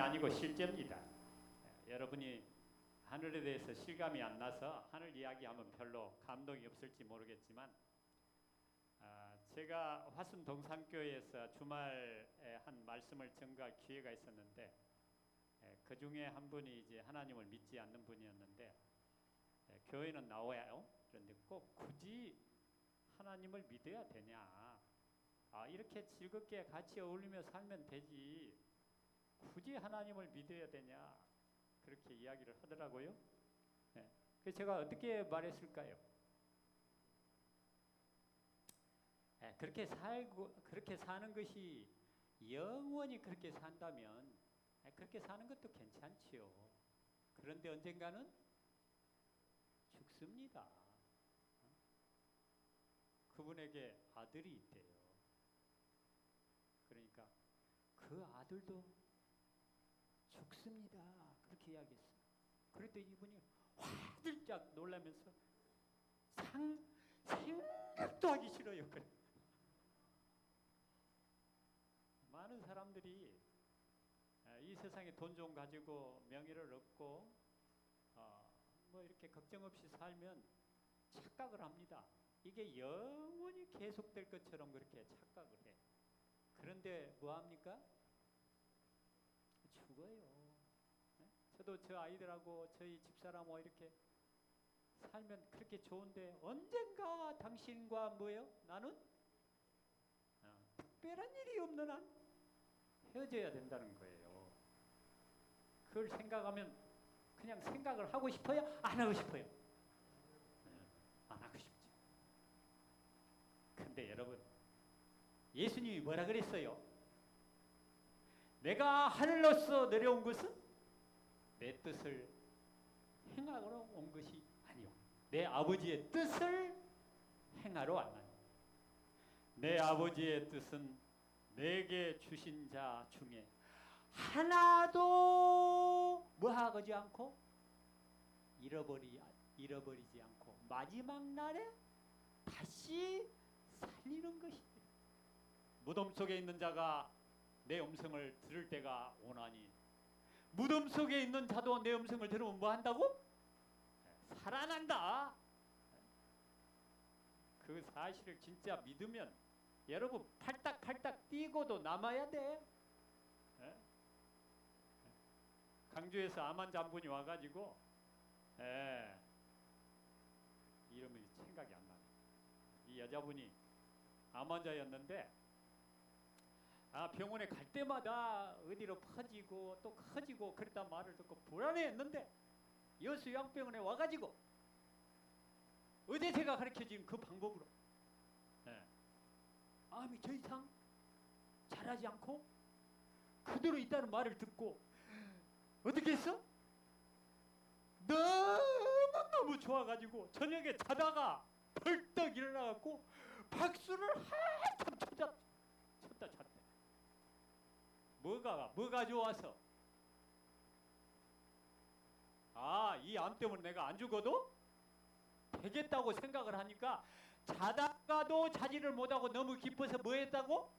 아니고 실제입니다. 여러분이 하늘에 대해서 실감이 안 나서 하늘 이야기하면 별로 감동이 없을지 모르겠지만, 제가 화순 동산교회에서 주말에 한 말씀을 전가할 기회가 있었는데, 그 중에 한 분이 이제 하나님을 믿지 않는 분이었는데, 교회는 나와요. 그런데 꼭 굳이 하나님을 믿어야 되냐? 이렇게 즐겁게 같이 어울리며 살면 되지. 굳이 하나님을 믿어야 되냐? 그렇게 이야기를 하더라고요. 그래서 제가 어떻게 말했을까요? 그렇게 사는 것이 영원히 그렇게 산다면 그렇게 사는 것도 괜찮지요. 그런데 언젠가는 죽습니다. 그분에게 아들이 있대요. 그러니까 그 아들도 죽습니다. 그렇게 이야기했어요. 그랬더니 이분이 화들짝 놀라면서 생각도 하기 싫어요. 그래. 많은 사람들이 이 세상에 돈 좀 가지고 명예를 얻고 뭐 이렇게 걱정 없이 살면 착각을 합니다. 이게 영원히 계속될 것처럼 그렇게 착각을 해. 그런데 뭐 합니까? 죽어요. 저도 저 아이들하고 저희 집사람하고 이렇게 살면 그렇게 좋은데 언젠가 당신과 뭐예요? 나는 특별한 일이 없는 한 헤어져야 된다는 거예요. 그걸 생각하면 그냥 생각을 하고 싶어요? 안 하고 싶어요? 안 하고 싶죠. 근데 여러분, 예수님이 뭐라 그랬어요? 내가 하늘로서 내려온 것은 내 뜻을 행하러 온 것이 아니오. 내 아버지의 뜻을 행하러 왔나니. 내 아버지의 뜻은 내게 주신 자 중에 하나도 뭐하지 않고 잃어버리지 않고 마지막 날에 다시 살리는 것이다. 무덤 속에 있는 자가 내 음성을 들을 때가 오나니, 무덤 속에 있는 자도 내 음성을 들으면 뭐 한다고? 살아난다. 그 사실을 진짜 믿으면 여러분 팔딱팔딱 뛰고도 남아야 돼. 강주에서 암 환자 한 분이 와가지고 이름이 생각이 안 나네. 이 여자분이 암 환자였는데 병원에 갈 때마다 어디로 퍼지고 또 커지고 그랬단 말을 듣고 불안해했는데 여수 요양병원에 와가지고 어제 제가 가르쳐준 그 방법으로 암이 더 이상 자라지 않고 그대로 있다는 말을 듣고 어떻게 했어? 너무너무 좋아가지고 저녁에 자다가 벌떡 일어나갖고 박수를 한참 쳤다 쳤대. 뭐가 좋아서? 이 암 때문에 내가 안 죽어도 되겠다고 생각을 하니까 자다가도 자지를 못하고 너무 기뻐서 뭐 했다고?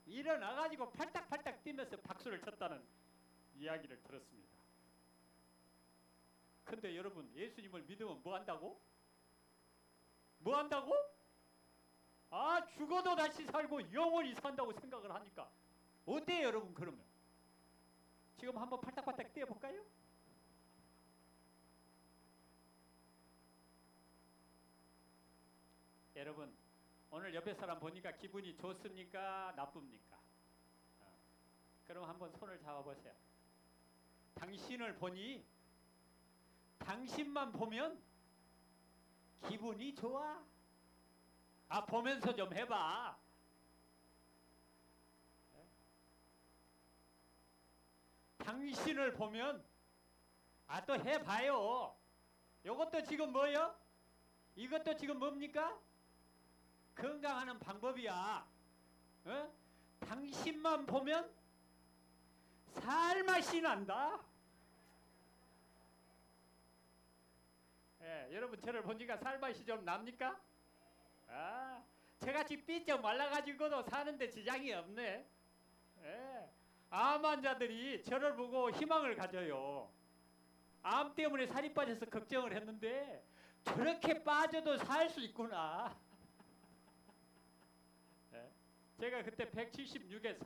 일어나가지고 팔딱팔딱 뛰면서 박수를 쳤다는 이야기를 들었습니다. 근데 여러분, 예수님을 믿으면 뭐 한다고? 뭐 한다고? 죽어도 다시 살고 영원히 산다고 생각을 하니까 어때요 여러분? 그러면 지금 한번 팔딱팔딱 뛰어볼까요? 여러분, 오늘 옆에 사람 보니까 기분이 좋습니까? 나쁩니까? 그럼 한번 손을 잡아보세요. 당신을 보니 당신만 보면 기분이 좋아. 보면서 좀 해봐. 당신을 보면 또 해봐요. 이것도 지금 뭐요? 이것도 지금 뭡니까? 건강하는 방법이야. 당신만 보면 살맛이 난다. 여러분 저를 보니까 살맛이 좀 납니까? 저같이 삐쩍 말라가지고도 사는데 지장이 없네. 암 환자들이 저를 보고 희망을 가져요. 암 때문에 살이 빠져서 걱정을 했는데 저렇게 빠져도 살 수 있구나. 네. 제가 그때 176에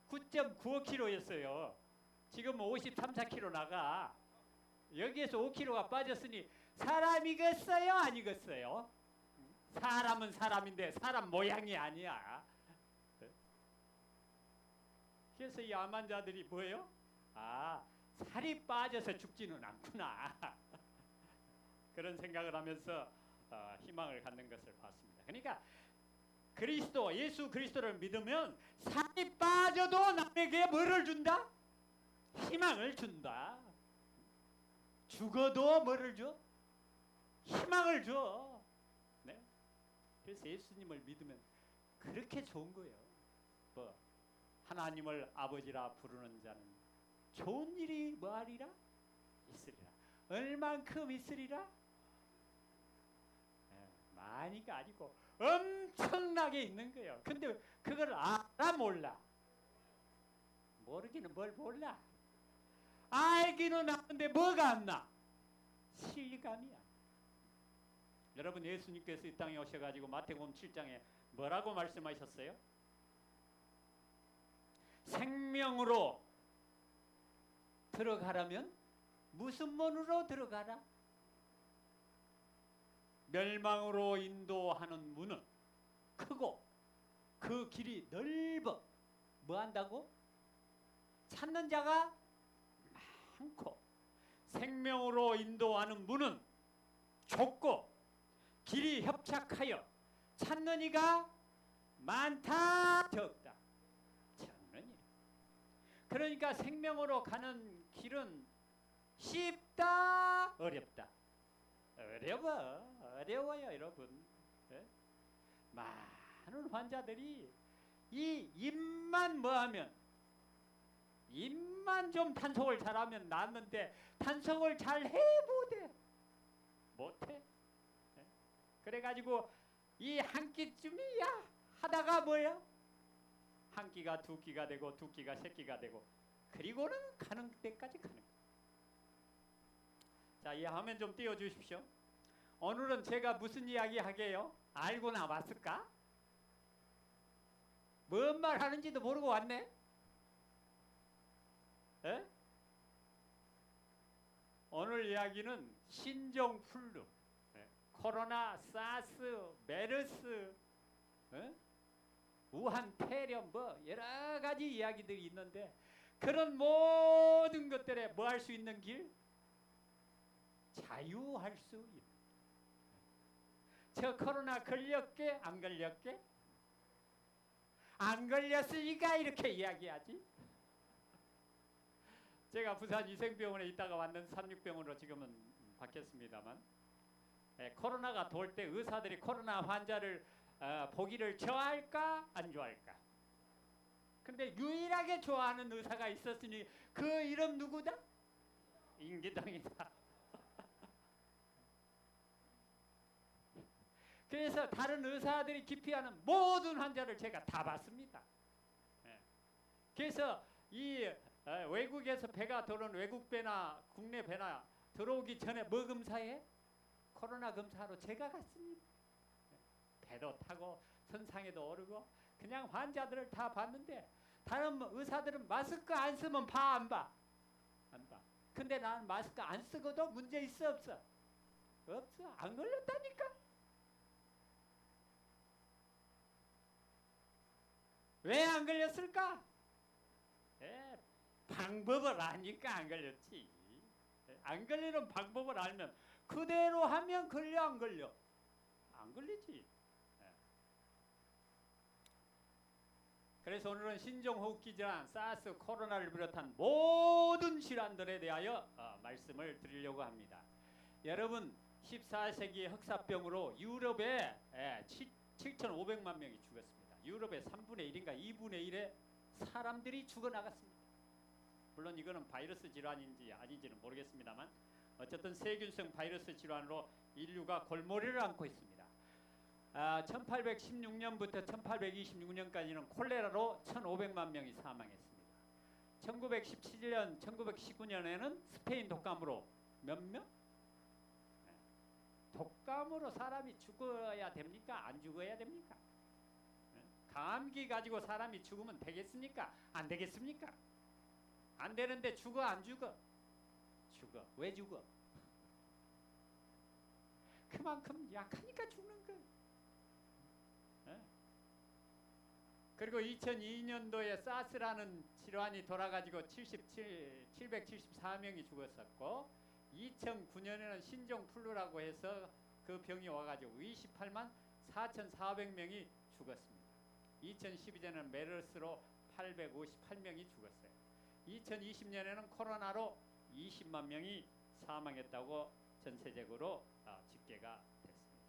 49.95kg였어요. 지금 53, 4kg 나가. 여기에서 5kg가 빠졌으니 사람이겠어요? 아니겠어요? 사람은 사람인데 사람 모양이 아니야. 그래서 이 암 환자들이 뭐예요? 아, 살이 빠져서 죽지는 않구나. 그런 생각을 하면서 희망을 갖는 것을 봤습니다. 그러니까 그리스도, 예수 그리스도를 믿으면 살이 빠져도 남에게 뭐를 준다? 희망을 준다. 죽어도 뭐를 줘? 희망을 줘. 네? 그래서 예수님을 믿으면 그렇게 좋은 거예요. 뭐 하나님을 아버지라 부르는 자는 좋은 일이 뭐하리라? 있으리라. 얼만큼 있으리라? 네, 많이가 아니고 엄청나게 있는 거예요. 근데 그걸 알아 몰라? 모르기는 뭘 몰라? 알기는 아는데 뭐가 안 나? 실감이야. 여러분, 예수님께서 이 땅에 오셔가지고 마태복음 7장에 뭐라고 말씀하셨어요? 생명으로 들어가려면 무슨 문으로 들어가라? 멸망으로 인도하는 문은 크고 그 길이 넓어. 뭐 한다고? 찾는 자가 많고, 생명으로 인도하는 문은 좁고 길이 협착하여 찾는 이가 많다 적다. 찾는 이. 그러니까 생명으로 가는 길은 쉽다 어렵다? 어려워요 여러분. 네? 많은 환자들이 이 입만 뭐하면, 입만 좀 탄속을 잘하면 낫는데 탄속을 잘 해 못해. 네? 그래가지고 이 한 끼쯤이야 하다가 뭐야? 한 끼가 두 끼가 되고 두 끼가 세 끼가 되고, 그리고는 가는 데까지 가는 거야. 자, 이 화면 좀 띄워주십시오. 오늘은 제가 무슨 이야기 하게요? 알고 나왔을까? 뭔 말 하는지도 모르고 왔네? 에? 오늘 이야기는 신종플루, 코로나, 사스, 메르스, 우한 폐렴, 뭐 여러 가지 이야기들이 있는데, 그런 모든 것들에 뭐 할 수 있는 길? 자유할 수 있는. 저 코로나 걸렸게? 안 걸렸게? 안 걸렸으니까 이렇게 이야기하지. 제가 부산 위생병원에 있다가 왔는 삼육병원으로 지금은 바뀌었습니다만, 코로나가 돌 때 의사들이 코로나 환자를 보기를 좋아할까 안 좋아할까? 근데 유일하게 좋아하는 의사가 있었으니 그 이름 누구다? 임기동이다. 그래서 다른 의사들이 기피하는 모든 환자를 제가 다 봤습니다. 그래서 이 외국에서 배가 들어온 외국 배나 국내 배나 들어오기 전에 뭐 검사해? 코로나 검사로 제가 갔습니다. 배도 타고 선상에도 오르고 그냥 환자들을 다 봤는데, 다른 의사들은 마스크 안 쓰면 봐 안 봐? 안 봐. 근데 나는 마스크 안 쓰고도 문제 있어 없어? 없어. 안 걸렸다니까. 왜 안 걸렸을까? 방법을 아니까 안 걸렸지. 안 걸리는 방법을 알면 그대로 하면 걸려 안 걸려? 안 걸리지. 그래서 오늘은 신종호흡기 질환, 사스, 코로나를 비롯한 모든 질환들에 대하여 말씀을 드리려고 합니다. 여러분, 14세기 흑사병으로 유럽에 7,500만 명이 죽었습니다. 유럽의 3분의 1인가 2분의 1의 사람들이 죽어나갔습니다. 물론 이거는 바이러스 질환인지 아닌지는 모르겠습니다만, 어쨌든 세균성 바이러스 질환으로 인류가 골머리를 앓고 있습니다. 1816년부터 1826년까지는 콜레라로 1,500만 명이 사망했습니다. 1917년, 1919년에는 스페인 독감으로 몇 명? 독감으로 사람이 죽어야 됩니까? 안 죽어야 됩니까? 감기 가지고 사람이 죽으면 되겠습니까? 안 되겠습니까? 안 되는데 죽어 안 죽어? 죽어. 왜 죽어? 그만큼 약하니까 죽는 거예요. 그리고 2002년도에 사스라는 질환이 돌아가지고 774명이 죽었었고 2009년에는 신종플루라고 해서 그 병이 와가지고 28만 4,400명이 죽었습니다. 2012년에는 메르스로 858명이 죽었어요. 2020년에는 코로나로 20만 명이 사망했다고 전세적으로 집계가 됐습니다.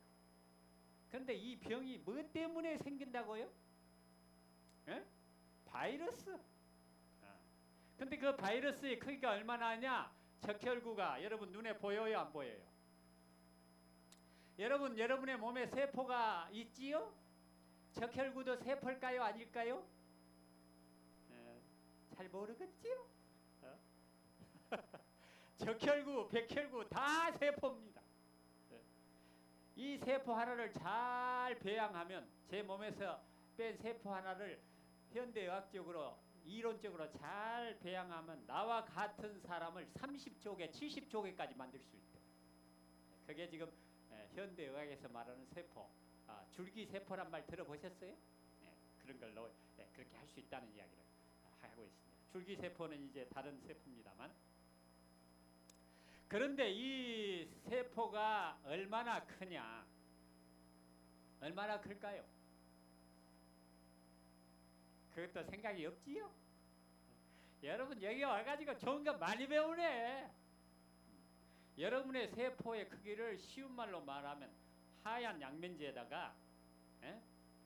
그런데 이 병이 뭐 때문에 생긴다고요? 에? 바이러스. 근데 그 바이러스의 크기가 얼마나 하냐? 적혈구가 여러분 눈에 보여요? 안 보여요? 여러분의 몸에 세포가 있지요? 적혈구도 세포일까요? 아닐까요? 잘 모르겠지요? 적혈구, 백혈구 다 세포입니다. 이 세포 하나를 잘 배양하면 제 몸에서 뺀 세포 하나를 현대의학적으로 이론적으로 잘 배양하면 나와 같은 사람을 30조개, 70조개까지 만들 수 있대요. 그게 지금 현대의학에서 말하는 세포, 줄기세포란 말 들어보셨어요? 그런 걸로 그렇게 할 수 있다는 이야기를 하고 있습니다. 줄기세포는 이제 다른 세포입니다만, 그런데 이 세포가 얼마나 크냐? 얼마나 클까요? 그것도 생각이 없지요? 여러분 여기 와가지고 좋은 거 많이 배우네. 여러분의 세포의 크기를 쉬운 말로 말하면 하얀 양면지에다가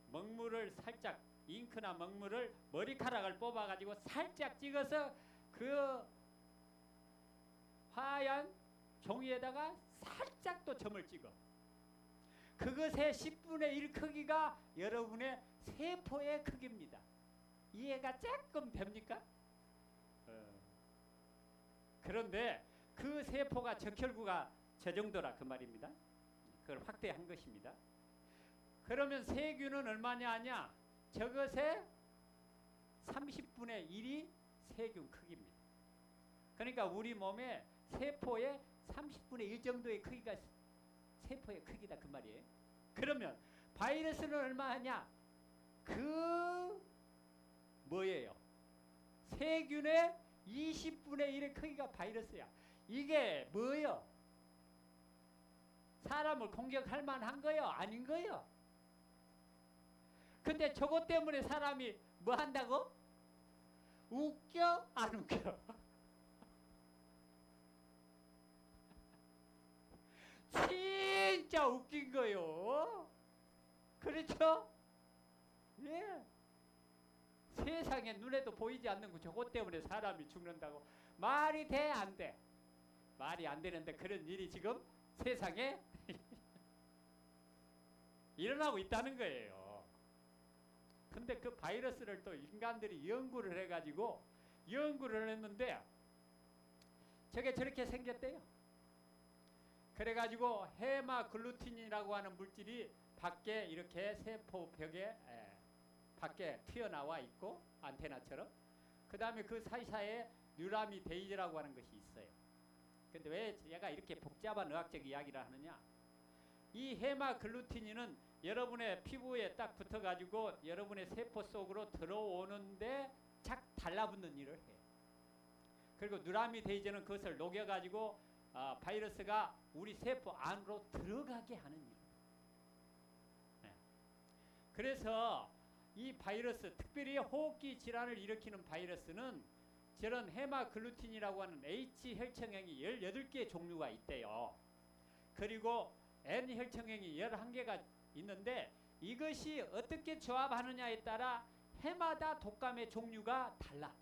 먹물을 살짝, 잉크나 먹물을 머리카락을 뽑아가지고 살짝 찍어서 그 하얀 종이에다가 살짝 또 점을 찍어. 그것의 10분의 1 크기가 여러분의 세포의 크기입니다. 이해가 조금 됩니까? 그런데 그 세포가 적혈구가 저 정도라 그 말입니다. 그걸 확대한 것입니다. 그러면 세균은 얼마냐 하냐? 저것의 30분의 1이 세균 크기입니다. 그러니까 우리 몸에 세포의 30분의 1 정도의 크기가 세포의 크기다 그 말이에요. 그러면 바이러스는 얼마냐? 그 뭐예요? 세균의 20분의 1의 크기가 바이러스야. 이게 뭐예요? 사람을 공격할 만한 거요? 아닌 거요? 근데 저것 때문에 사람이 뭐 한다고? 웃겨? 안 웃겨? 진짜 웃긴 거요. 그렇죠? 예. 세상에 눈에도 보이지 않는 거 저것 때문에 사람이 죽는다고 말이 돼? 안 돼? 말이 안 되는데 그런 일이 지금 세상에 일어나고 있다는 거예요. 근데 그 바이러스를 또 인간들이 연구를 해가지고 연구를 했는데 저게 저렇게 생겼대요. 그래가지고 헤마글루틴이라고 하는 물질이 밖에 이렇게 세포벽에 밖에 튀어나와 있고 안테나처럼, 그 다음에 그 사이사이에 뉴라미데이즈라고 하는 것이 있어요. 근데 왜 얘가 이렇게 복잡한 의학적 이야기를 하느냐? 이 헤마글루틴은 여러분의 피부에 딱 붙어가지고 여러분의 세포 속으로 들어오는데 착 달라붙는 일을 해요. 그리고 뉴라미데이즈는 그것을 녹여가지고 바이러스가 우리 세포 안으로 들어가게 하는 일. 그래서 이 바이러스, 특별히 호흡기 질환을 일으키는 바이러스는 저런 헤마글루틴이라고 하는 H 혈청형이 18개 종류가 있대요. 그리고 N 혈청형이 11개가 있는데 이것이 어떻게 조합하느냐에 따라 해마다 독감의 종류가 달라.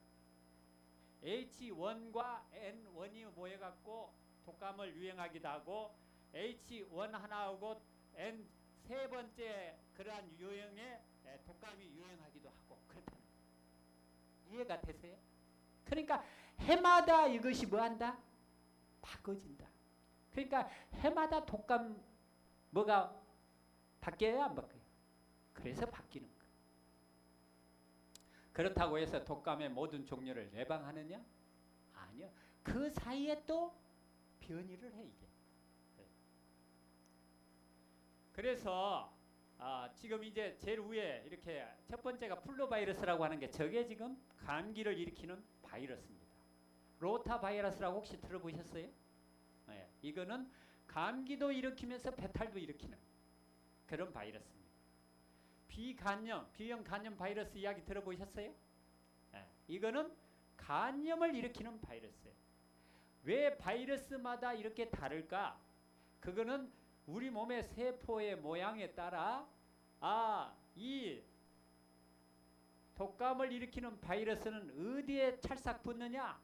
H1과 N1이 모여갖고 독감을 유행하기도 하고 H1 하나하고 N 세 번째 그러한 유형의 독감이 유행하기도 하고 그렇다는 거예요. 이해가 되세요? 그러니까 해마다 이것이 뭐한다? 바꿔진다. 그러니까 해마다 독감 뭐가 바뀌어야 안 바뀌어요? 그래서 바뀌는 거예요. 그렇다고 해서 독감의 모든 종류를 예방하느냐? 아니요. 그 사이에 또 변이를 해 이게. 그래서 지금 이제 제일 위에 이렇게 첫 번째가 플루바이러스라고 하는 게 저게 지금 감기를 일으키는 바이러스입니다. 로타 바이러스라고 혹시 들어보셨어요? 네, 이거는 감기도 일으키면서 배탈도 일으키는 그런 바이러스입니다. 비형 간염 바이러스 이야기 들어보셨어요? 네, 이거는 간염을 일으키는 바이러스예요. 왜 바이러스마다 이렇게 다를까? 그거는 우리 몸의 세포의 모양에 따라 이 독감을 일으키는 바이러스는 어디에 찰싹 붙느냐?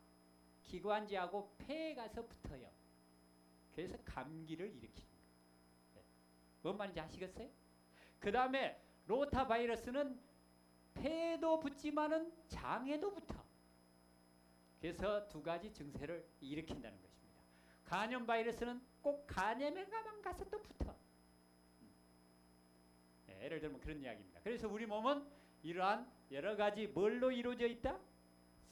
기관지하고 폐에 가서 붙어요. 그래서 감기를 일으키는 거예요. 뭔 말인지 아시겠어요? 그 다음에 로타 바이러스는 폐에도 붙지만은 장에도 붙어. 그래서 두 가지 증세를 일으킨다는 것입니다. 간염 바이러스는 꼭 간염에만 가서 또 붙어. 네, 예를 들면 그런 이야기입니다. 그래서 우리 몸은 이러한 여러 가지 뭘로 이루어져 있다?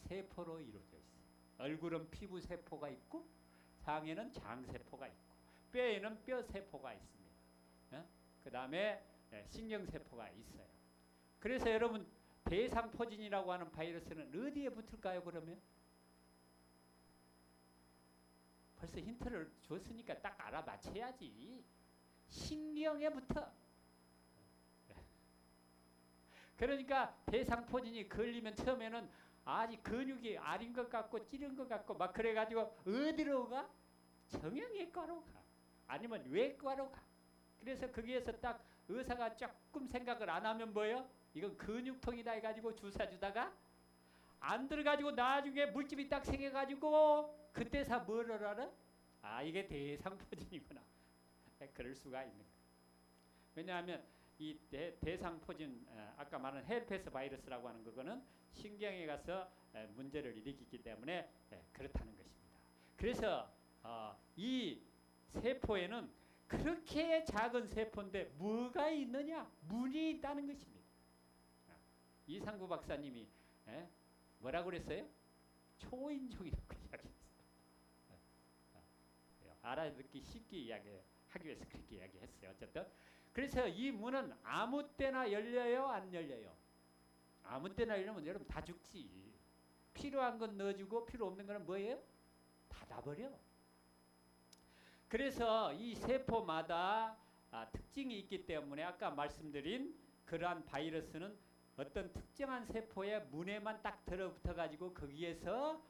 세포로 이루어져 있어요. 얼굴은 피부 세포가 있고, 장에는 장 세포가 있고, 뼈에는 뼈 세포가 있습니다. 그 다음에 신경 세포가 있어요. 그래서 여러분 대상포진이라고 하는 바이러스는 어디에 붙을까요? 그러면 벌써 힌트를 줬으니까 딱 알아맞혀야지. 신경에 붙어. 그러니까 대상포진이 걸리면 처음에는 아직 근육이 아린 것 같고 찌른 것 같고 막 그래가지고 어디로 가? 정형외과로 가. 아니면 외과로 가. 그래서 거기에서 딱 의사가 조금 생각을 안 하면 뭐예요? 이건 근육통이다 해가지고 주사 주다가 안 들어가지고 나중에 물집이 딱 생겨가지고 그때서 뭐를 알아? 이게 대상포진이구나. 그럴 수가 있는 거예요. 왜냐하면 이 대상포진 아까 말한 헤르페스 바이러스라고 하는 그거는 신경에 가서 문제를 일으키기 때문에 그렇다는 것입니다. 그래서 이 세포에는 그렇게 작은 세포인데 뭐가 있느냐? 문이 있다는 것입니다. 이상구 박사님이 뭐라고 그랬어요? 초인종이라고 이야기했어요. 알아듣기 쉽게 이야기하기 위해서 그렇게 이야기했어요. 어쨌든 그래서 이 문은 아무 때나 열려요? 안 열려요? 아무 때나 열리면 여러분 다 죽지. 필요한 건 넣어주고 필요 없는 거는 뭐예요? 닫아버려. 그래서 이 세포마다 특징이 있기 때문에 아까 말씀드린 그러한 바이러스는 어떤 특정한 세포의 문에만 딱 들어붙어 가지고 거기에서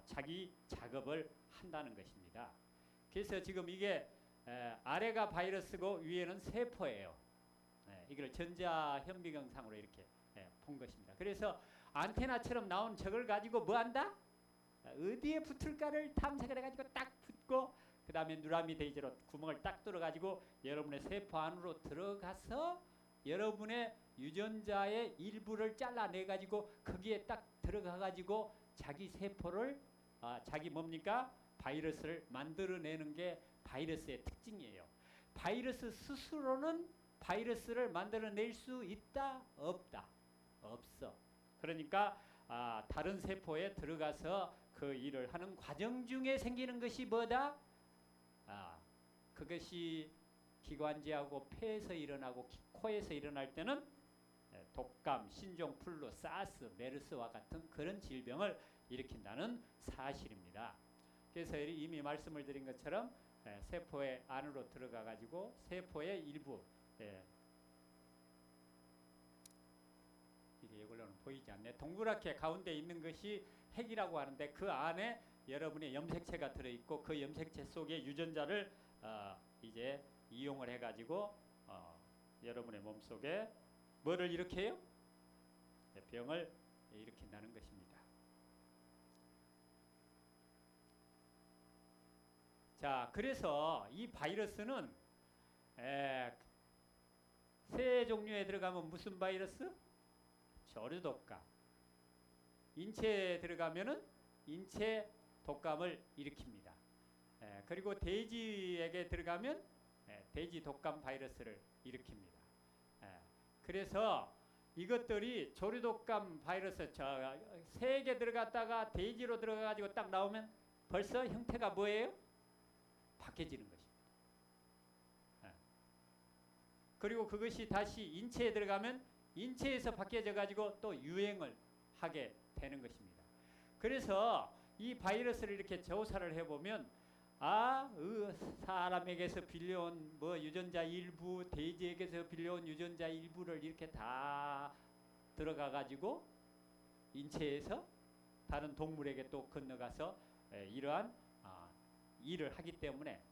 자기 작업을 한다는 것입니다. 그래서 지금 이게 아래가 바이러스고 위에는 세포예요. 이걸 전자현미경상으로 이렇게 본 것입니다. 그래서 안테나처럼 나온 저걸 가지고 뭐 한다? 어디에 붙을까를 탐색을 해가지고 딱 붙고 그 다음에 누라미 데이지로 구멍을 딱 뚫어가지고 여러분의 세포 안으로 들어가서 여러분의 유전자의 일부를 잘라내가지고 거기에 딱 들어가가지고 자기 세포를 자기 뭡니까? 바이러스를 만들어내는 게 바이러스의 특징이에요. 바이러스 스스로는 바이러스를 만들어낼 수 있다? 없다? 없어. 그러니까 다른 세포에 들어가서 그 일을 하는 과정 중에 생기는 것이 뭐다? 그것이 기관지하고 폐에서 일어나고 코에서 일어날 때는 독감, 신종플루, 사스, 메르스와 같은 그런 질병을 일으킨다는 사실입니다. 그래서 이미 말씀을 드린 것처럼 세포의 안으로 들어가 가지고 세포의 일부 이게 이걸로는 보이지 않네. 동그랗게 가운데 있는 것이 핵이라고 하는데 그 안에 여러분의 염색체가 들어있고 그 염색체 속에 유전자를 이제 이용을 해가지고 여러분의 몸속에 뭐를 일으켜요? 병을 일으킨다는 것입니다. 자, 그래서 이 바이러스는 세 종류에 들어가면 무슨 바이러스? 저류독감. 인체에 들어가면은 인체 독감을 일으킵니다. 그리고 돼지에게 들어가면 돼지 독감 바이러스를 일으킵니다. 그래서 이것들이 조류독감 바이러스 새에게 들어갔다가 돼지로 들어가가지고 딱 나오면 벌써 형태가 뭐예요? 바뀌어지는 것입니다. 그리고 그것이 다시 인체에 들어가면 인체에서 바뀌어져 가지고 또 유행을 하게 되는 것입니다. 그래서 이 바이러스를 이렇게 조사를 해보면 사람에게서 빌려온 뭐 유전자 일부, 돼지에게서 빌려온 유전자 일부를 이렇게 다 들어가 가지고 인체에서 다른 동물에게 또 건너가서 이러한 일을 하기 때문에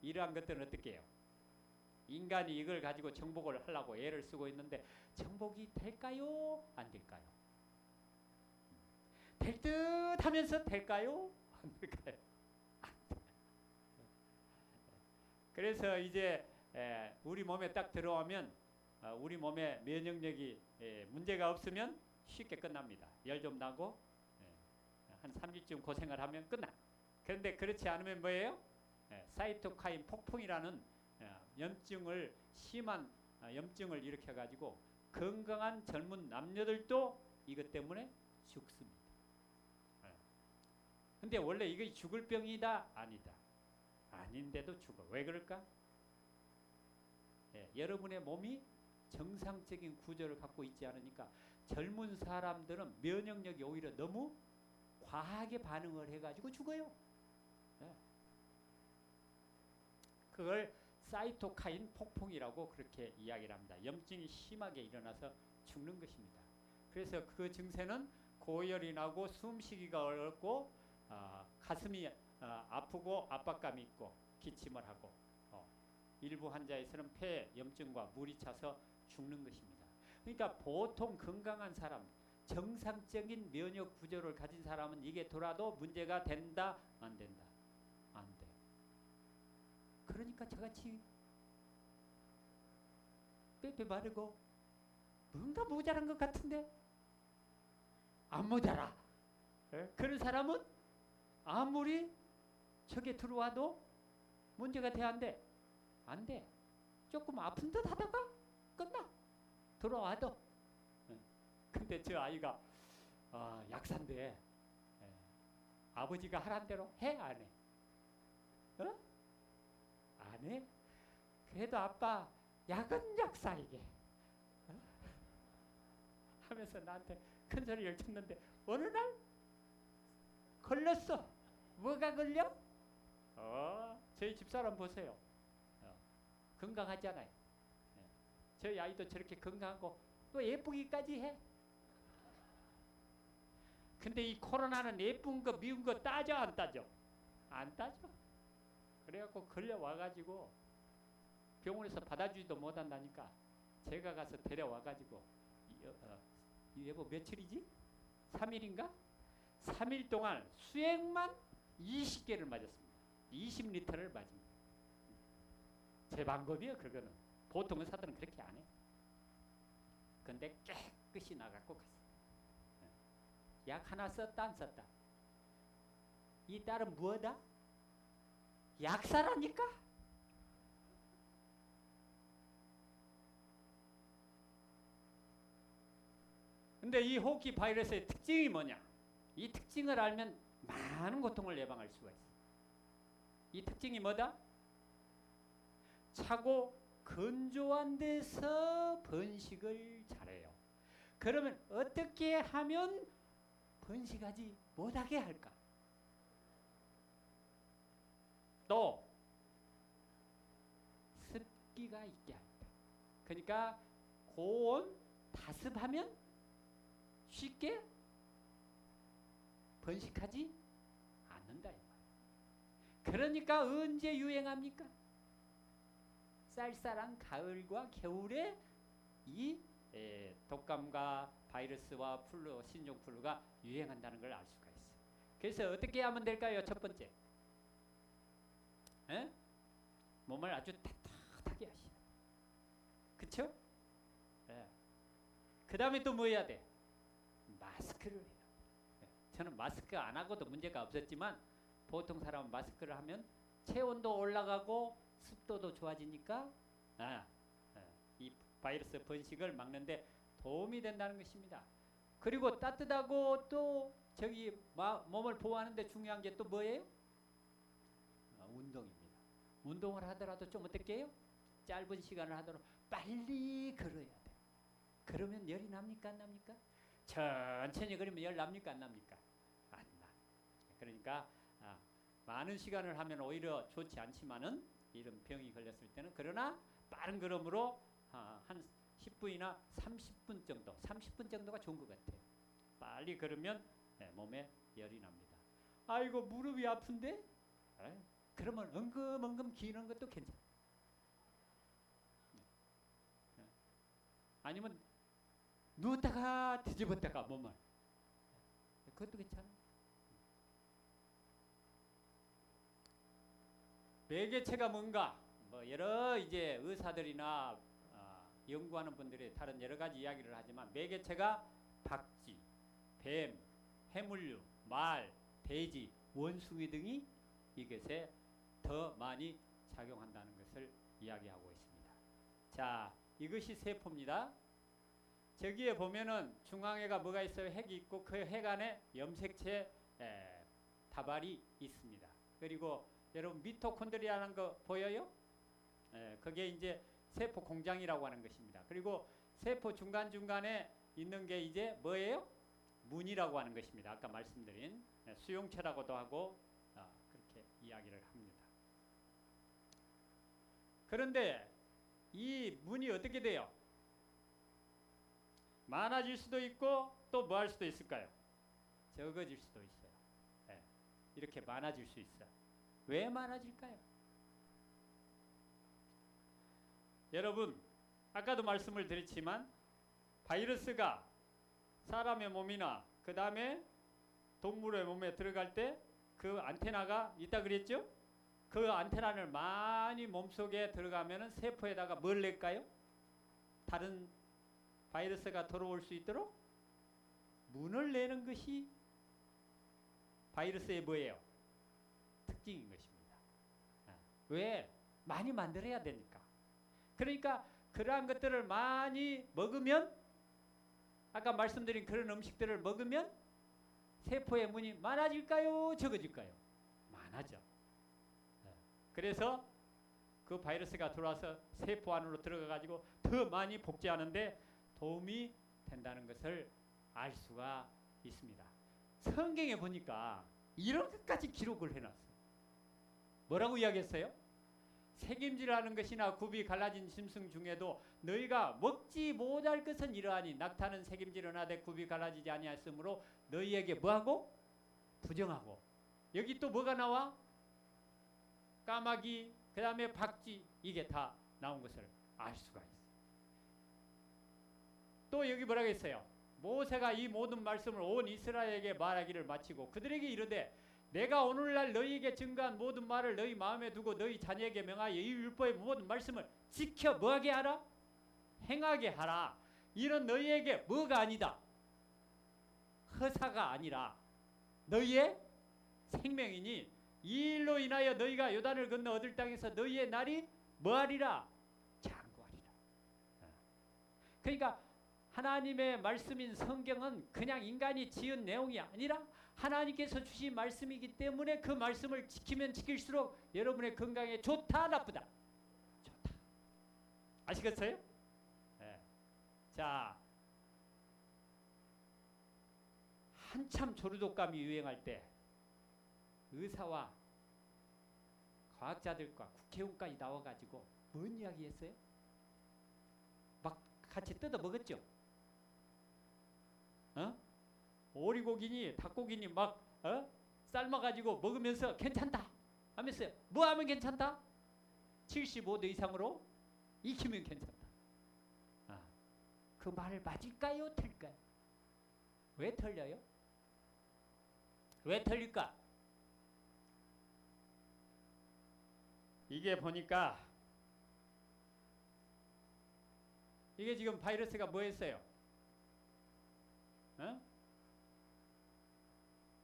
이러한 것들은 어떻게 해요? 인간이 이걸 가지고 정복을 하려고 애를 쓰고 있는데 정복이 될까요? 안 될까요? 될 듯 하면서 될까요? 안 될까요? 그래서 이제 우리 몸에 딱 들어오면 우리 몸에 면역력이 문제가 없으면 쉽게 끝납니다. 열 좀 나고 한 3일쯤 고생을 하면 끝나. 그런데 그렇지 않으면 뭐예요? 사이토카인 폭풍이라는 염증을 심한 염증을 일으켜가지고 건강한 젊은 남녀들도 이것 때문에 죽습니다. 근데 원래 이게 죽을 병이다? 아니다. 아닌데도 죽어. 왜 그럴까? 여러분의 몸이 정상적인 구조를 갖고 있지 않으니까 젊은 사람들은 면역력이 오히려 너무 과하게 반응을 해가지고 죽어요. 그걸 사이토카인 폭풍이라고 그렇게 이야기를 합니다. 염증이 심하게 일어나서 죽는 것입니다. 그래서 그 증세는 고열이 나고 숨쉬기가 어렵고 가슴이 아프고 압박감이 있고 기침을 하고 일부 환자에서는 폐 염증과 물이 차서 죽는 것입니다. 그러니까 보통 건강한 사람, 정상적인 면역 구조를 가진 사람은 이게 돌아도 문제가 된다, 안 된다? 안 돼. 그러니까 저같이 빼빼 마르고 뭔가 모자란 것 같은데 안 모자라. 그런 사람은 아무리 저게 들어와도 문제가 돼, 안 돼? 안 돼. 조금 아픈 듯 하다가 끝나. 들어와도. 근데 저 아이가 약사인데 아버지가 하란 대로 해, 안 해? 안 해? 그래도 아빠 약은 약사에게 하면서 나한테 큰 소리를 쳤는데 어느 날 걸렸어. 뭐가 걸려? 저희 집사람 보세요. 건강하잖아요. 저희 아이도 저렇게 건강하고 또 예쁘기까지 해. 근데 이 코로나는 예쁜 거 미운 거 따져 안 따져? 안 따져. 그래갖고 걸려와가지고 병원에서 받아주지도 못한다니까 제가 가서 데려와가지고 여보 며칠이지? 3일인가? 3일 동안 수액만 20개를 맞았습니다. 20리터를 맞습니다. 제 방법이에요. 그거는 보통 의사들은 그렇게 안 해. 근데 깨끗이 나갖고 갔어. 약 하나 썼다 안 썼다? 이 딸은 뭐다? 약사라니까? 근데 이 호흡기 바이러스의 특징이 뭐냐? 이 특징을 알면 많은 고통을 예방할 수가 있어. 이 특징이 뭐다? 차고 건조한 데서 번식을 잘해요. 그러면 어떻게 하면 번식하지 못하게 할까? 또 습기가 있게 한다. 그러니까 고온 다습하면 쉽게 번식하지 않는다. 그러니까 언제 유행합니까? 쌀쌀한 가을과 겨울에 이 독감과 바이러스와 플루, 신종플루가 유행한다는 걸 알 수가 있어요. 그래서 어떻게 하면 될까요? 첫 번째, 몸을 아주 따뜻하게 하시라. 그쵸? 그 다음에 또 뭐 해야 돼? 마스크를 해요. 저는 마스크 안 하고도 문제가 없었지만 보통 사람은 마스크를 하면 체온도 올라가고 습도도 좋아지니까 이 바이러스 번식을 막는데 도움이 된다는 것입니다. 그리고 따뜻하고 또 저기 몸을 보호하는데 중요한 게 또 뭐예요? 운동입니다. 운동을 하더라도 좀 어떻게 해요? 짧은 시간을 하더라도 빨리 걸어야 돼요. 그러면 열이 납니까 안 납니까? 천천히 걸으면 열 납니까 안 납니까? 안 나. 그러니까 많은 시간을 하면 오히려 좋지 않지만은 이런 병이 걸렸을 때는 그러나 빠른 걸음으로 한 10분이나 30분 정도, 30분 정도가 좋은 것 같아요. 빨리 걸으면 몸에 열이 납니다. 아이고 무릎이 아픈데? 그러면 엉금엉금 기는 것도 괜찮아요. 아니면 누웠다가 뒤집었다가 몸을 그것도 괜찮아요. 매개체가 뭔가 뭐 여러 이제 의사들이나 연구하는 분들이 다른 여러 가지 이야기를 하지만 매개체가 박쥐, 뱀, 해물류, 말, 돼지, 원숭이 등이 이것에 더 많이 작용한다는 것을 이야기하고 있습니다. 자, 이것이 세포입니다. 저기에 보면은 중앙에가 뭐가 있어요? 핵이 있고 그 핵 안에 염색체 다발이 있습니다. 그리고 여러분 미토콘드리아라는 거 보여요? 그게 이제 세포 공장이라고 하는 것입니다. 그리고 세포 중간중간에 있는 게 이제 뭐예요? 문이라고 하는 것입니다. 아까 말씀드린 수용체라고도 하고 그렇게 이야기를 합니다. 그런데 이 문이 어떻게 돼요? 많아질 수도 있고 또 뭐 할 수도 있을까요? 적어질 수도 있어요. 이렇게 많아질 수 있어요. 왜 많아질까요? 여러분 아까도 말씀을 드렸지만 바이러스가 사람의 몸이나 그 다음에 동물의 몸에 들어갈 때 그 안테나가 있다 그랬죠? 그 안테나를 많이 몸속에 들어가면은 세포에다가 뭘 낼까요? 다른 바이러스가 들어올 수 있도록 문을 내는 것이 바이러스의 뭐예요? 특징인 것입니다. 왜? 많이 만들어야 되니까. 그러니까 그러한 것들을 많이 먹으면 아까 말씀드린 그런 음식들을 먹으면 세포의 문이 많아질까요? 적어질까요? 많아져. 그래서 그 바이러스가 들어와서 세포 안으로 들어가 가지고 더 많이 복제하는데 도움이 된다는 것을 알 수가 있습니다. 성경에 보니까 이런 것까지 기록을 해놨어요. 뭐라고 이야기했어요? 책임질하는 것이나 굽이 갈라진 짐승 중에도 너희가 먹지 못할 것은 이러하니 낙타는 책임지려 하되 굽이 갈라지지 아니하였으므로 너희에게 뭐하고? 부정하고. 여기 또 뭐가 나와? 까마귀, 그 다음에 박쥐, 이게 다 나온 것을 알 수가 있어요. 또 여기 뭐라고 했어요? 모세가 이 모든 말씀을 온 이스라엘에게 말하기를 마치고 그들에게 이르되 내가 오늘날 너희에게 증거한 모든 말을 너희 마음에 두고 너희 자녀에게 명하여 이 율법의 모든 말씀을 지켜 뭐하게 하라? 행하게 하라. 이런 너희에게 뭐가 아니다? 허사가 아니라 너희의 생명이니 이 일로 인하여 너희가 요단을 건너 얻을 땅에서 너희의 날이 뭐하리라? 장구하리라. 그러니까 하나님의 말씀인 성경은 그냥 인간이 지은 내용이 아니라 하나님께서 주신 말씀이기 때문에 그 말씀을 지키면 지킬수록 여러분의 건강에 좋다 나쁘다? 좋다. 아시겠어요? 네. 자, 한참 조류독감이 유행할 때 의사와 과학자들과 국회의원까지 나와가지고 뭔 이야기 했어요? 막 같이 뜯어 먹었죠? 오리고기니 닭고기니 막 삶아가지고 먹으면서 괜찮다 하면서요. 뭐 하면 괜찮다? 75도 이상으로 익히면 괜찮다. 그 말 맞을까요? 틀릴까요? 왜 틀려요? 왜 틀릴까? 이게 보니까 이게 지금 바이러스가 뭐 했어요?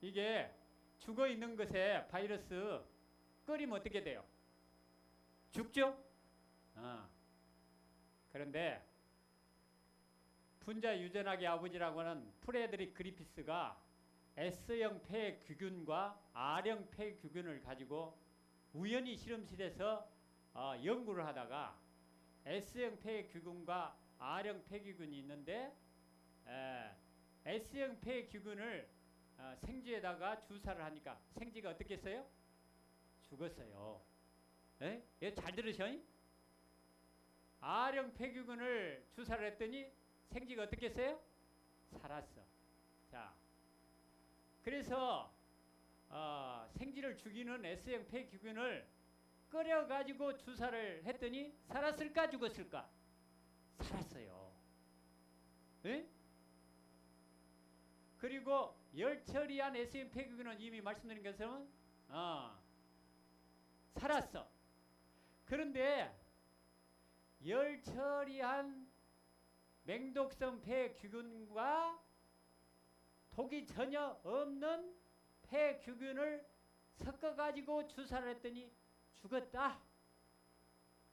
이게 죽어 있는 것에 바이러스 끓이면 어떻게 돼요? 죽죠? 그런데 분자 유전학의 아버지라고 하는 프레드릭 그리피스가 S형 폐규균과 R형 폐규균을 가지고 우연히 실험실에서 연구를 하다가 S형 폐규균과 R형 폐규균이 있는데 S형 폐규균을 생쥐에다가 주사를 하니까 생쥐가 어떻게 했어요? 죽었어요. 예? 잘 들으셔? R형 폐규균을 주사를 했더니 생쥐가 어떻게 했어요? 살았어. 자, 그래서 생쥐를 죽이는 S형 폐규균을 끓여가지고 주사를 했더니 살았을까 죽었을까? 살았어요. 예? 그리고 열 처리한 S형 폐규균은 이미 말씀드린 것처럼 살았어. 그런데 열 처리한 맹독성 폐규균과 독이 전혀 없는 폐규균을 섞어가지고 주사를 했더니 죽었다.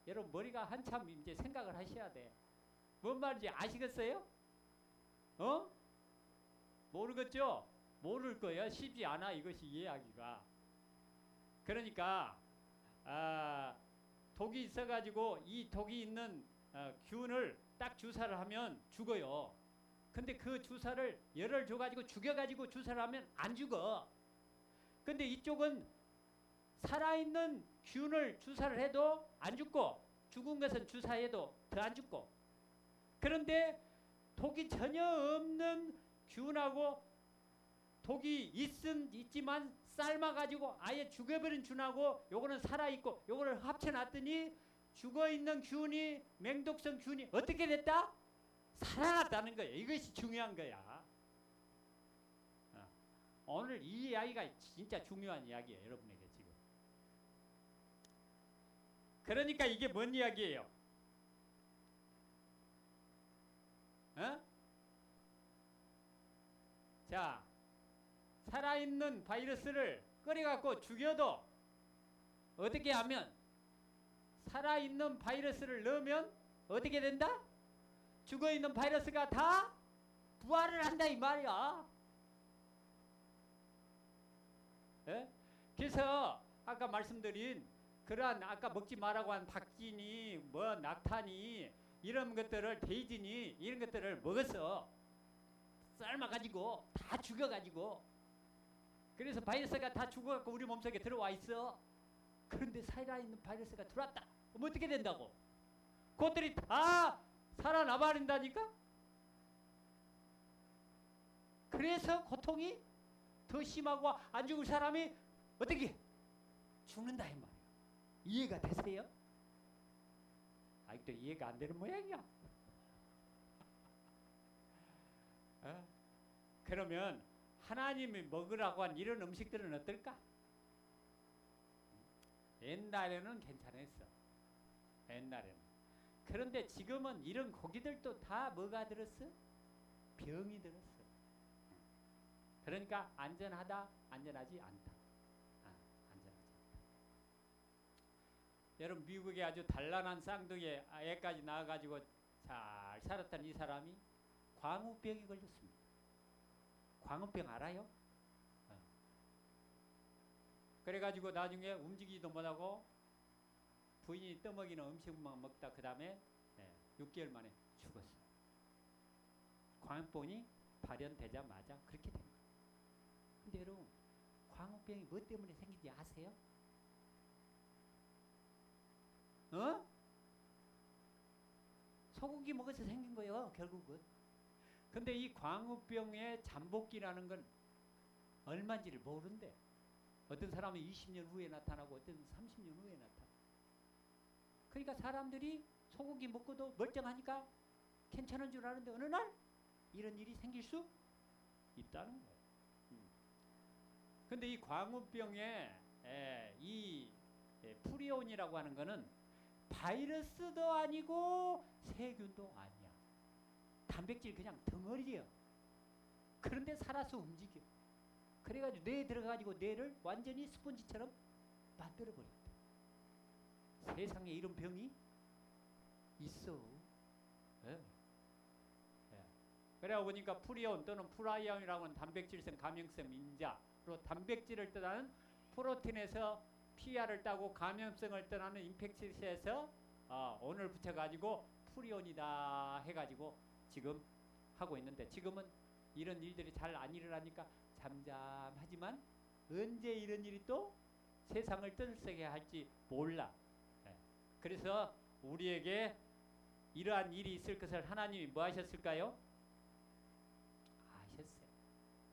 여러분 머리가 한참 이제 생각을 하셔야 돼. 뭔 말인지 아시겠어요? 모르겠죠? 모를 거예요. 쉽지 않아 이것이 이해하기가. 그러니까 독이 있어가지고 이 독이 있는 균을 딱 주사를 하면 죽어요. 근데 그 주사를 열을 줘가지고 죽여가지고 주사를 하면 안 죽어. 근데 이쪽은 살아있는 균을 주사를 해도 안 죽고 죽은 것은 주사해도 더 안 죽고. 그런데 독이 전혀 없는 균하고 독이 있지만 삶아가지고 아예 죽여버린 균하고 요거는 살아있고 요거를 합쳐놨더니 죽어있는 균이 맹독성 균이 어떻게 됐다? 살아났다는 거예요. 이것이 중요한 거야. 오늘 이 이야기가 진짜 중요한 이야기예요. 여러분에게 지금. 그러니까 이게 뭔 이야기예요? 자, 살아있는 바이러스를 끓여갖고 죽여도 어떻게 하면 살아있는 바이러스를 넣으면 어떻게 된다? 죽어있는 바이러스가 다 부활을 한다 이 말이야. 예? 그래서 아까 말씀드린 그러한 아까 먹지 말라고 한 박진이 뭐 낙탄이 이런 것들을 데이진이 이런 것들을 먹었어. 삶아가지고 다 죽여가지고. 그래서 바이러스가 다 죽어갖고 우리 몸속에 들어와 있어. 그런데 살아있는 바이러스가 들어왔다. 그럼 어떻게 된다고? 그것들이 다 살아나버린다니까? 그래서 고통이 더 심하고 안 죽을 사람이 어떻게 죽는다 이 말이야. 이해가 되세요? 아직도 이해가 안 되는 모양이야. 그러면 하나님이 먹으라고 한 이런 음식들은 어떨까? 옛날에는 괜찮았어. 옛날에는. 그런데 지금은 이런 고기들도 다 뭐가 들었어? 병이 들었어. 그러니까 안전하다, 안전하지 않다. 안전하지 않다. 여러분 미국에 아주 단란한 쌍둥이 애까지 낳아가지고 잘 살았던 이 사람이 광우병이 걸렸습니다. 광우병 알아요? 그래가지고 나중에 움직이지도 못하고 부인이 떠먹이는 음식만 먹다 그 다음에 6개월 만에 죽었어요. 광우병이 발현되자마자 그렇게 된 거예요. 근데 여러분 광우병이 뭐 때문에 생긴지 아세요? 소고기 먹어서 생긴 거예요 결국은. 근데 이 광우병의 잠복기라는 건 얼마인지를 모른대. 어떤 사람은 20년 후에 나타나고 어떤 30년 후에 나타나. 그러니까 사람들이 소고기 먹고도 멀쩡하니까 괜찮은 줄 아는데 어느 날 이런 일이 생길 수 있다는 거예요. 근데 이 광우병의 이 프리온이라고 하는 거는 바이러스도 아니고 세균도 아니야. 단백질 그냥 덩어리예요. 그런데 살아서 움직여. 그래가지고 뇌에 들어가지고 뇌를 완전히 스펀지처럼 만들어버린다. 세상에 이런 병이 있어. 예. 예. 그래 보니까 프리온 또는 프라이온이라고 하는 단백질성 감염성 인자로 단백질을 뜻하는 프로틴에서 PR을 따고 감염성을 뜻하는 인펙시스에서 온을 붙여가지고 프리온이다 해가지고 지금 하고 있는데, 지금은 이런 일들이 잘 안 일어나니까 잠잠하지만 언제 이런 일이 또 세상을 떠들썩게 할지 몰라. 예. 그래서 우리에게 이러한 일이 있을 것을 하나님이 뭐 하셨을까요? 아셨어요.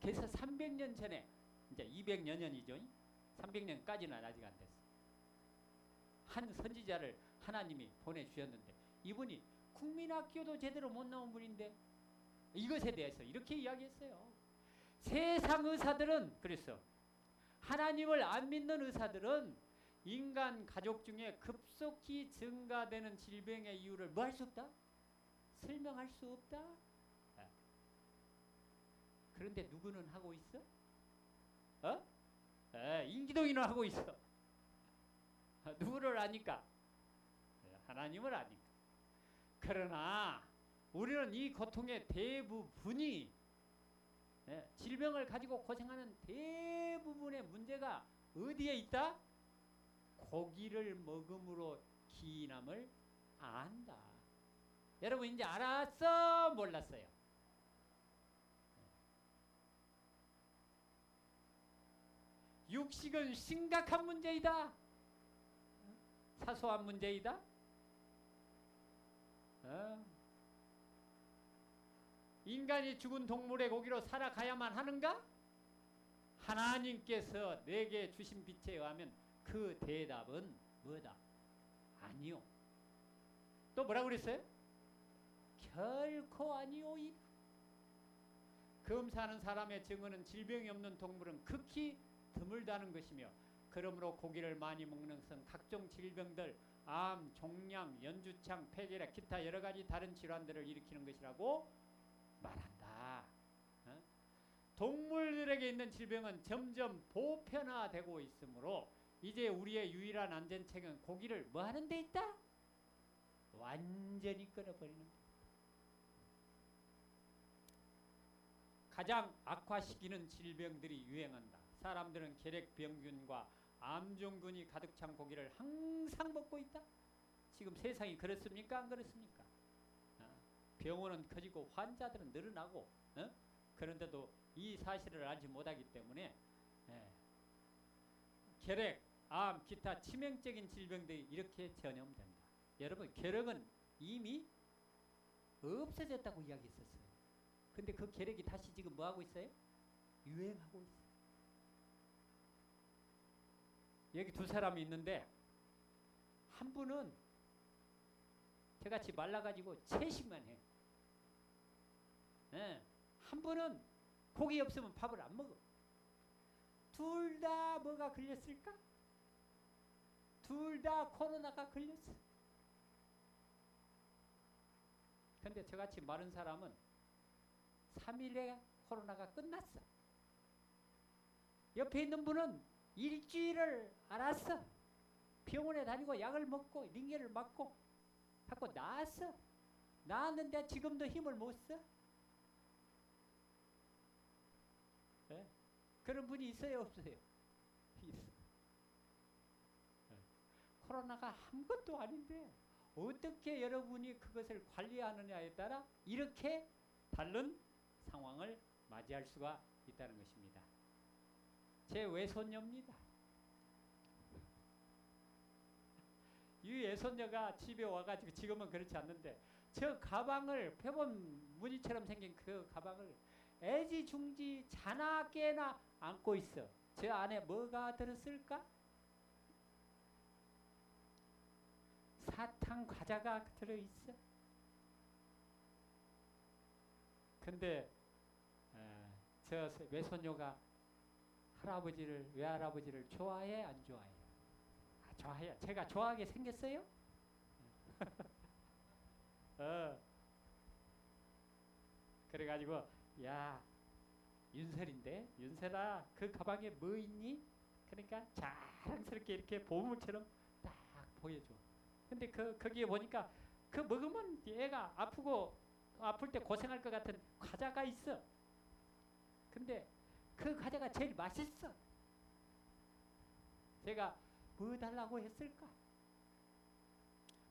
그래서 300년 전에, 이제 200여 년이죠. 300년까지는 아직 안 됐어요. 한 선지자를 하나님이 보내주셨는데, 이분이 국민학교도 제대로 못 나온 분인데 이것에 대해서 이렇게 이야기했어요. 세상 의사들은, 그랬어, 하나님을 안 믿는 의사들은 인간 가족 중에 급속히 증가되는 질병의 이유를 뭐 할 수 없다? 설명할 수 없다. 그런데 누구는 하고 있어? 인기동이는 하고 있어. 누구를 아니까? 하나님을 아니까. 그러나 우리는 이 고통의 대부분이, 질병을 가지고 고생하는 대부분의 문제가 어디에 있다? 고기를 먹음으로 기인함을 안다. 여러분 이제 알았어? 몰랐어요? 육식은 심각한 문제이다. 사소한 문제이다. 인간이 죽은 동물의 고기로 살아가야만 하는가? 하나님께서 내게 주신 빛에 의하면 그 대답은 뭐다? 아니요. 또 뭐라고 그랬어요? 결코 아니오이다. 검사하는 사람의 증언은 질병이 없는 동물은 극히 드물다는 것이며, 그러므로 고기를 많이 먹는 것은 각종 질병들, 암, 종양, 연주창, 폐결핵, 기타 여러 가지 다른 질환들을 일으키는 것이라고 말한다. 동물들에게 있는 질병은 점점 보편화되고 있으므로 이제 우리의 유일한 안전책은 고기를 뭐 하는 데 있다? 완전히 끊어버리는 데. 가장 악화시키는 질병들이 유행한다. 사람들은 결핵병균과 암종균이 가득 찬 고기를 항상 먹고 있다. 지금 세상이 그렇습니까? 안 그렇습니까? 병원은 커지고 환자들은 늘어나고, 그런데도 이 사실을 알지 못하기 때문에 결핵, 암, 기타 치명적인 질병들이 이렇게 전염된다. 여러분, 결핵은 이미 없어졌다고 이야기했었어요. 근데 그 결핵이 다시 지금 뭐하고 있어요? 유행하고 있어요. 여기 두 사람이 있는데, 한 분은 저같이 말라가지고 채식만 해. 한 분은 고기 없으면 밥을 안 먹어. 둘 다 뭐가 걸렸을까? 둘 다 코로나가 걸렸어. 근데 저같이 마른 사람은 3일에 코로나가 끝났어. 옆에 있는 분은 일주일을 알았어. 병원에 다니고 약을 먹고 링겔을 맞고 하고 나았어. 나았는데 지금도 힘을 못 써. 네? 그런 분이 있어요, 없어요? 있어. 네. 코로나가 아무것도 아닌데 어떻게 여러분이 그것을 관리하느냐에 따라 이렇게 다른 상황을 맞이할 수가 있다는 것입니다. 제 외손녀입니다. 이 외손녀가 집에 와가지고, 지금은 그렇지 않는데, 저 가방을, 표본 무늬처럼 생긴 그 가방을 애지중지 자나 깨나 안고 있어. 저 안에 뭐가 들었을까? 사탕 과자가 들어있어. 근데 저 외손녀가 외할아버지를 좋아해, 안 좋아해? 좋아해요. 제가 좋아하게 생겼어요? 그래가지고, 야, 윤설인데 윤설아 그 가방에 뭐 있니? 그러니까 자랑스럽게 이렇게 보물처럼 딱 보여줘. 근데 거기에 보니까 그 먹으면 애가 아플 때 고생할 것 같은 과자가 있어. 근데 그 과자가 제일 맛있어. 제가 뭐 달라고 했을까?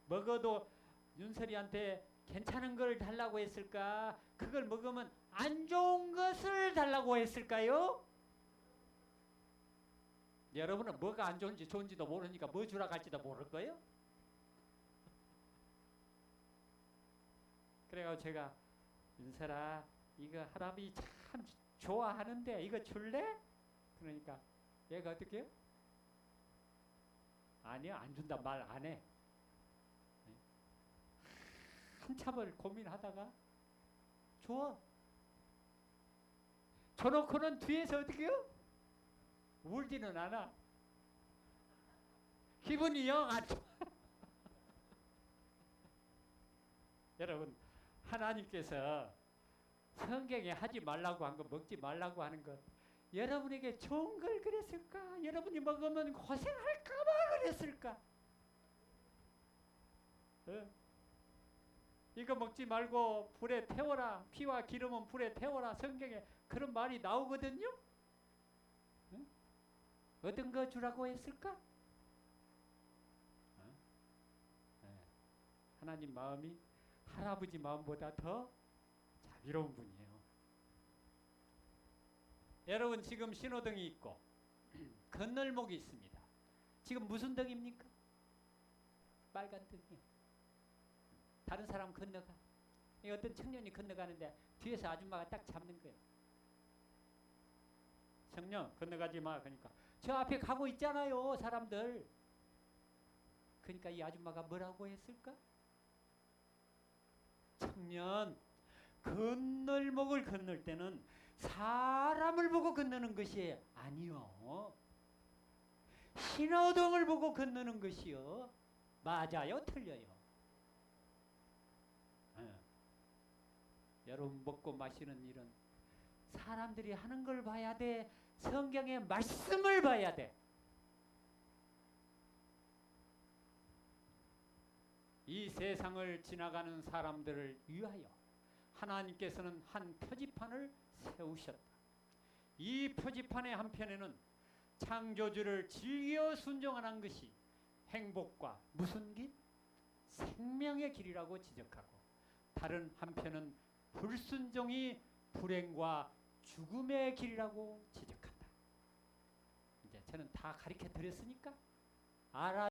먹어도 윤설이한테 괜찮은 걸 달라고 했을까? 그걸 먹으면 안 좋은 것을 달라고 했을까요? 여러분은 뭐가 안 좋은지 좋은지도 모르니까 뭐 주라 갈지도 모를 거예요? 그래가지고 제가 윤설아 이거 할아버지 참 좋아하는데 이거 줄래? 그러니까 얘가 어떻게 해요? 아니야 안 준다 말 안 해. 한참을 고민하다가 줘. 줘놓고는 뒤에서 어떻게 해요? 울지는 않아. 기분이 영 안 좋아. 여러분 하나님께서 성경에 하지 말라고 한 거, 먹지 말라고 하는 것, 여러분에게 좋은 걸 그랬을까? 여러분이 먹으면 고생할까봐 그랬을까? 이거 먹지 말고 불에 태워라. 피와 기름은 불에 태워라. 성경에 그런 말이 나오거든요. 어떤 거 주라고 했을까? 하나님 마음이 할아버지 마음보다 더 자비로운 분이에요. 여러분 지금 신호등이 있고 건널목이 있습니다. 지금 무슨 등입니까? 빨간 등이에요. 다른 사람 건너가. 어떤 청년이 건너가는데 뒤에서 아줌마가 딱 잡는 거예요. 청년 건너가지 마. 그러니까 저 앞에 가고 있잖아요 사람들. 그러니까 이 아줌마가 뭐라고 했을까? 청년 건널목을 건널 때는 사람을 보고 건너는 것이 아니요. 신호등을 보고 건너는 것이요. 맞아요? 틀려요? 여러분 먹고 마시는 일은 사람들이 하는 걸 봐야 돼. 성경의 말씀을 봐야 돼. 이 세상을 지나가는 사람들을 위하여 하나님께서는 한 표지판을 세우셨다. 이 표지판의 한편에는 창조주를 즐겨 순종하는 것이 행복과 무슨 길? 생명의 길이라고 지적하고, 다른 한편은 불순종이 불행과 죽음의 길이라고 지적한다. 이제 저는 다 가르쳐 드렸으니까 알아.